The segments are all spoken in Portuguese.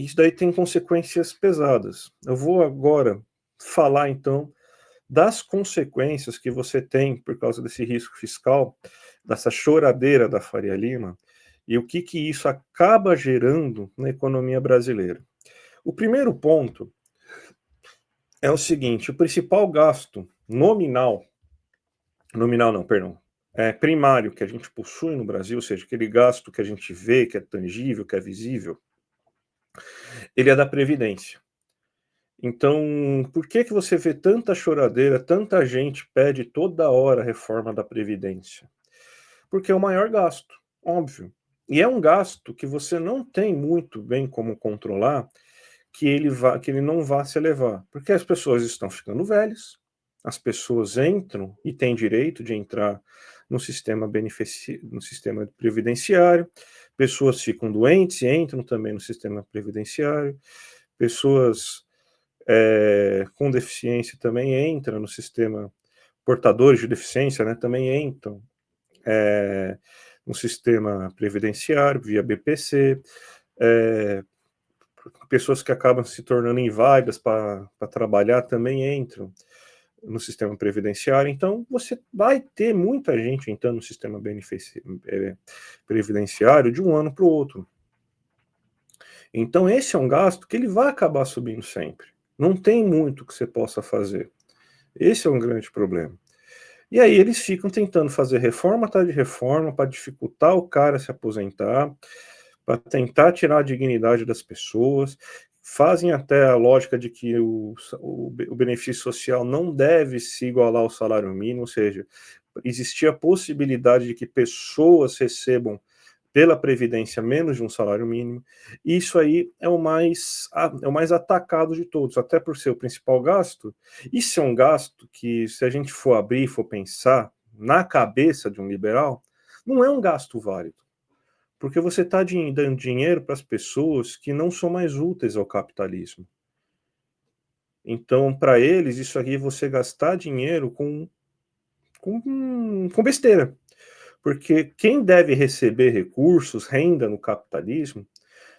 isso daí tem consequências pesadas. Eu vou agora falar, então, das consequências que você tem por causa desse risco fiscal, dessa choradeira da Faria Lima, e o que que isso acaba gerando na economia brasileira. O primeiro ponto é o seguinte: o principal gasto nominal não, perdão, primário que a gente possui no Brasil, ou seja, aquele gasto que a gente vê, que é tangível, que é visível, ele é da Previdência. Então, por que que você vê tanta choradeira, tanta gente pede toda hora a reforma da Previdência? Porque é o maior gasto, óbvio. E é um gasto que você não tem muito bem como controlar, que ele não vá se elevar, porque as pessoas estão ficando velhas, as pessoas entram e têm direito de entrar no sistema previdenciário, pessoas ficam doentes e entram também no sistema previdenciário, pessoas com deficiência também entram no sistema, portadores de deficiência, né, também entram é, no sistema previdenciário via BPC, é, pessoas que acabam se tornando inválidas para trabalhar também entram no sistema previdenciário. Então, você vai ter muita gente entrando no sistema previdenciário de um ano para o outro. Então, esse é um gasto que ele vai acabar subindo sempre. Não tem muito que você possa fazer. Esse é um grande problema. E aí eles ficam tentando fazer reforma atrás de reforma para dificultar o cara se aposentar, para tentar tirar a dignidade das pessoas, fazem até a lógica de que o benefício social não deve se igualar ao salário mínimo, ou seja, existia a possibilidade de que pessoas recebam pela Previdência menos de um salário mínimo. Isso aí é é o mais atacado de todos, até por ser o principal gasto. Isso é um gasto que, se a gente for abrir, for pensar na cabeça de um liberal, não é um gasto válido, porque você está dando dinheiro para as pessoas que não são mais úteis ao capitalismo. Então, para eles, isso aqui é você gastar dinheiro com besteira. Porque quem deve receber recursos, renda no capitalismo,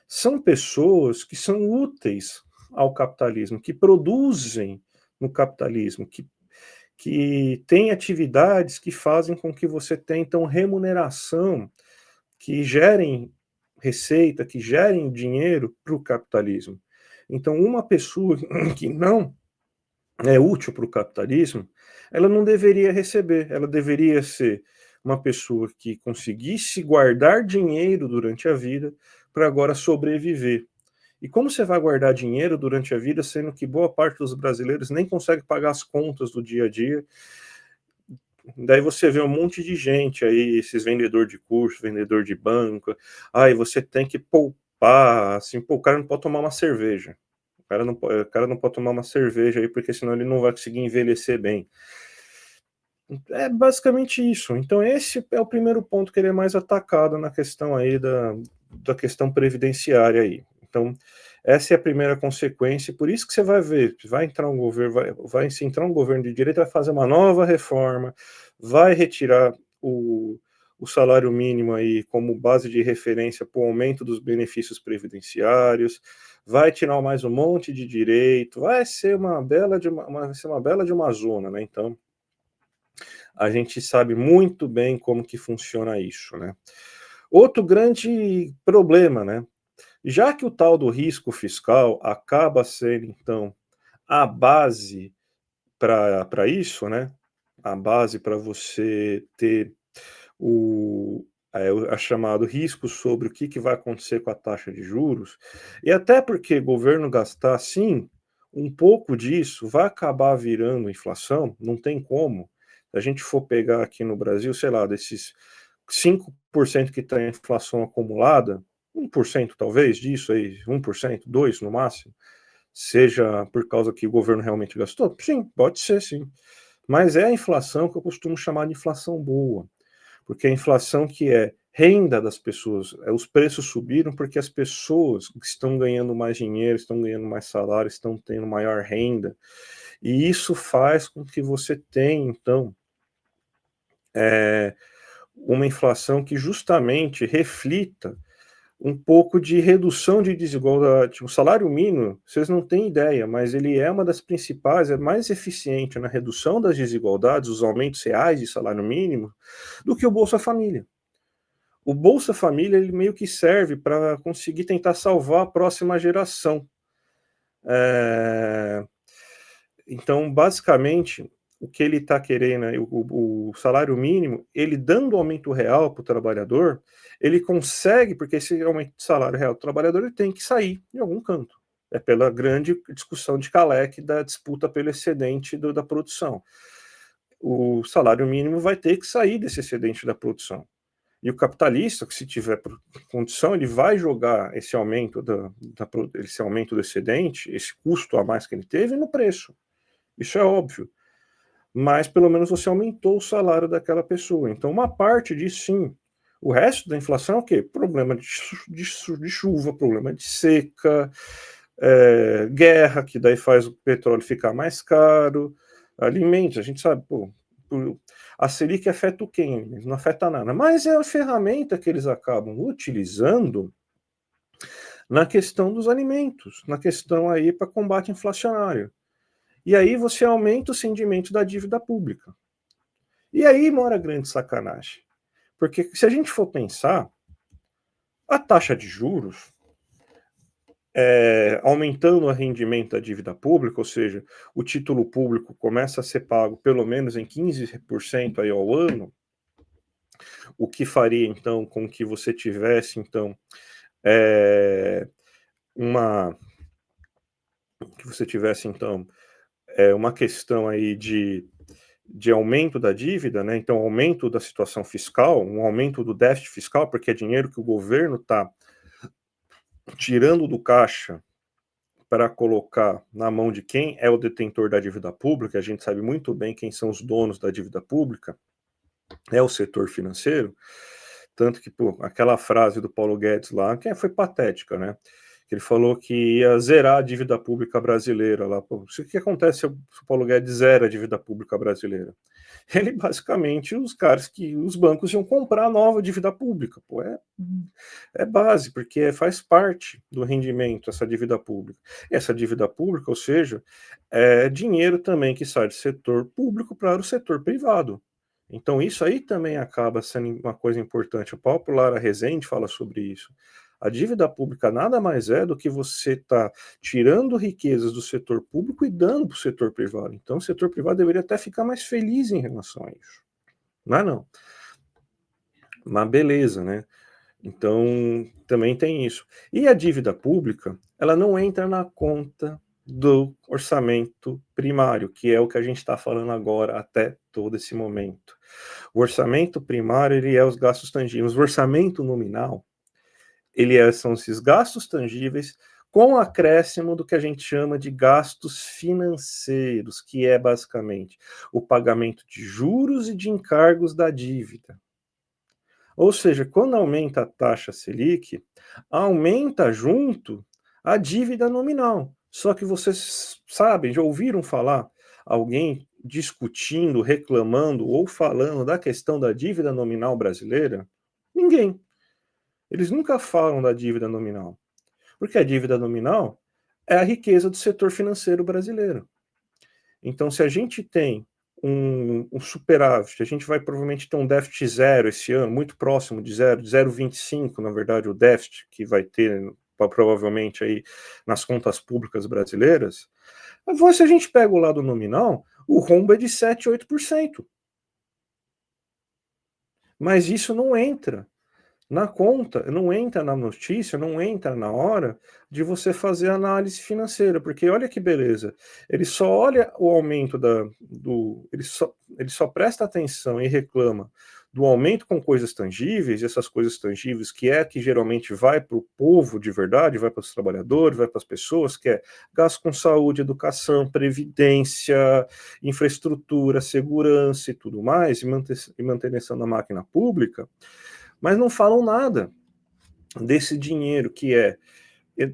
são pessoas que são úteis ao capitalismo, que produzem no capitalismo, que têm atividades que fazem com que você tenha, então, remuneração, que gerem receita, que gerem dinheiro para o capitalismo. Então, uma pessoa que não é útil para o capitalismo, ela não deveria receber, ela deveria ser uma pessoa que conseguisse guardar dinheiro durante a vida para agora sobreviver. E como você vai guardar dinheiro durante a vida, sendo que boa parte dos brasileiros nem consegue pagar as contas do dia a dia? Daí você vê um monte de gente aí, esses vendedor de curso, vendedor de banco, ai, você tem que poupar, assim, pô, o cara não pode tomar uma cerveja. O cara não pode tomar uma cerveja aí, porque senão ele não vai conseguir envelhecer bem. É basicamente isso. Então, esse é o primeiro ponto que ele é mais atacado na questão aí da questão previdenciária aí. Então, essa é a primeira consequência, por isso que você vai ver, vai entrar um governo, vai se entrar um governo de direita, vai fazer uma nova reforma, vai retirar o salário mínimo aí como base de referência para o aumento dos benefícios previdenciários, vai tirar mais um monte de direito, vai ser uma bela de vai ser uma bela de uma zona, né? Então, a gente sabe muito bem como que funciona isso, né? Outro grande problema, né? Já que o tal do risco fiscal acaba sendo, então, a base para isso, né? A base para você ter a chamado risco sobre o que vai acontecer com a taxa de juros, e até porque o governo gastar, sim, um pouco disso vai acabar virando inflação, não tem como. Se a gente for pegar aqui no Brasil, sei lá, desses 5% que está em inflação acumulada, 1% talvez disso aí, 1%, 2% no máximo, seja por causa que o governo realmente gastou? Sim, pode ser, sim. Mas é a inflação que eu costumo chamar de inflação boa, porque a inflação que é renda das pessoas, os preços subiram porque as pessoas estão ganhando mais dinheiro, estão ganhando mais salário, estão tendo maior renda, e isso faz com que você tenha, então, uma inflação que justamente reflita um pouco de redução de desigualdade. O salário mínimo, vocês não têm ideia, mas ele é uma das principais, é mais eficiente na redução das desigualdades, os aumentos reais de salário mínimo, do que o Bolsa Família. O Bolsa Família, ele meio que serve para conseguir tentar salvar a próxima geração. Então, basicamente, o que ele está querendo, o salário mínimo, ele dando aumento real para o trabalhador, ele consegue, porque esse aumento de salário real do trabalhador ele tem que sair em algum canto. É pela grande discussão de Calec da disputa pelo excedente da produção. O salário mínimo vai ter que sair desse excedente da produção. E o capitalista, que se tiver condição, ele vai jogar esse aumento, esse aumento do excedente, esse custo a mais que ele teve, no preço. Isso é óbvio. Mas pelo menos você aumentou o salário daquela pessoa. Então, uma parte disso, sim. O resto da inflação é o quê? Problema de chuva, problema de seca, guerra, que daí faz o petróleo ficar mais caro, alimentos, a gente sabe, a Selic afeta o quem? Não afeta nada. Mas é a ferramenta que eles acabam utilizando na questão dos alimentos, na questão aí para combate inflacionário. E aí você aumenta o rendimento da dívida pública. E aí mora a grande sacanagem. Porque se a gente for pensar, a taxa de juros, aumentando o rendimento da dívida pública, ou seja, o título público começa a ser pago pelo menos em 15% aí ao ano, o que faria então com que você tivesse então uma questão aí de aumento da dívida, né? Então, aumento da situação fiscal, um aumento do déficit fiscal, porque é dinheiro que o governo está tirando do caixa para colocar na mão de quem é o detentor da dívida pública. A gente sabe muito bem quem são os donos da dívida pública, é o setor financeiro. Tanto que, aquela frase do Paulo Guedes lá, que foi patética, né? Que ele falou que ia zerar a dívida pública brasileira lá. O que acontece se o Paulo Guedes zera a dívida pública brasileira? Ele basicamente, os bancos iam comprar nova dívida pública. É base, porque faz parte do rendimento essa dívida pública. Essa dívida pública, ou seja, é dinheiro também que sai do setor público para o setor privado. Então isso aí também acaba sendo uma coisa importante. O próprio Lara Rezende fala sobre isso. A dívida pública nada mais é do que você tá tirando riquezas do setor público e dando para o setor privado. Então o setor privado deveria até ficar mais feliz em relação a isso. Não é não. Mas beleza, né? Então também tem isso. E a dívida pública, ela não entra na conta do orçamento primário, que é o que a gente está falando agora até todo esse momento. O orçamento primário, ele é os gastos tangíveis. O orçamento nominal, são esses gastos tangíveis com acréscimo do que a gente chama de gastos financeiros, que é basicamente o pagamento de juros e de encargos da dívida. Ou seja, quando aumenta a taxa Selic, aumenta junto a dívida nominal. Só que vocês sabem, já ouviram falar alguém discutindo, reclamando ou falando da questão da dívida nominal brasileira? Ninguém. Eles nunca falam da dívida nominal. Porque a dívida nominal é a riqueza do setor financeiro brasileiro. Então, se a gente tem um superávit, a gente vai provavelmente ter um déficit zero esse ano, muito próximo de zero, de 0,25, na verdade, o déficit que vai ter provavelmente aí nas contas públicas brasileiras. Se a gente pega o lado nominal, o rombo é de 7, 8%. Mas isso não entra na conta, não entra na notícia, não entra na hora de você fazer análise financeira, porque olha que beleza, ele só olha o aumento ele só presta atenção e reclama do aumento com coisas tangíveis, essas coisas tangíveis que geralmente vai para o povo de verdade, vai para os trabalhadores, vai para as pessoas, que é gasto com saúde, educação, previdência, infraestrutura, segurança e tudo mais, e manutenção da máquina pública, mas não falam nada desse dinheiro que é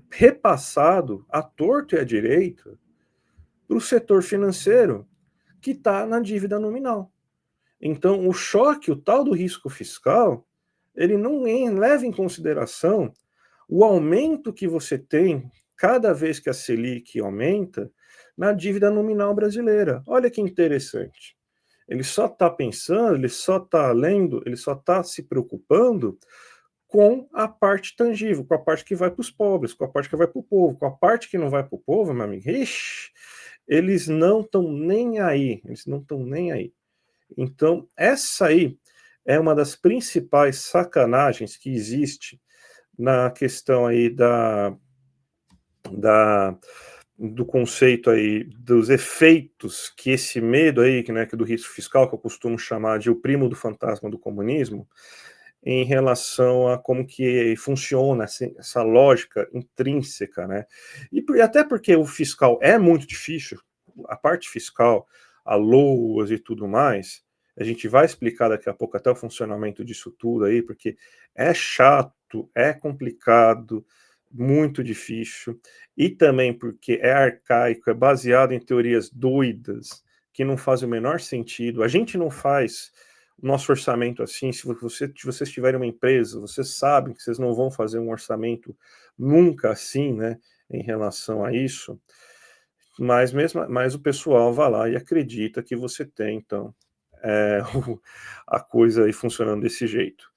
repassado à torto e à direita para o setor financeiro que está na dívida nominal. Então, o choque, o tal do risco fiscal, ele não leva em consideração o aumento que você tem cada vez que a Selic aumenta na dívida nominal brasileira. Olha que interessante. Ele só está pensando, ele só está lendo, ele só está se preocupando com a parte tangível, com a parte que vai para os pobres, com a parte que vai para o povo, com a parte que não vai para o povo, meu amigo, ixi, eles não estão nem aí, eles não estão nem aí. Então, essa aí é uma das principais sacanagens que existe na questão aí da do conceito aí dos efeitos que esse medo aí, que, né, que do risco fiscal, que eu costumo chamar de o primo do fantasma do comunismo, em relação a como que funciona essa lógica intrínseca, né? Até porque o fiscal é muito difícil, a parte fiscal, a LOAS e tudo mais, a gente vai explicar daqui a pouco até o funcionamento disso tudo aí, porque é chato, é complicado, muito difícil, e também porque é arcaico, é baseado em teorias doidas, que não fazem o menor sentido. A gente não faz o nosso orçamento assim, se vocês tiverem uma empresa, vocês sabem que vocês não vão fazer um orçamento nunca assim, né, em relação a isso, mas o pessoal vai lá e acredita que você tem, então, a coisa aí funcionando desse jeito.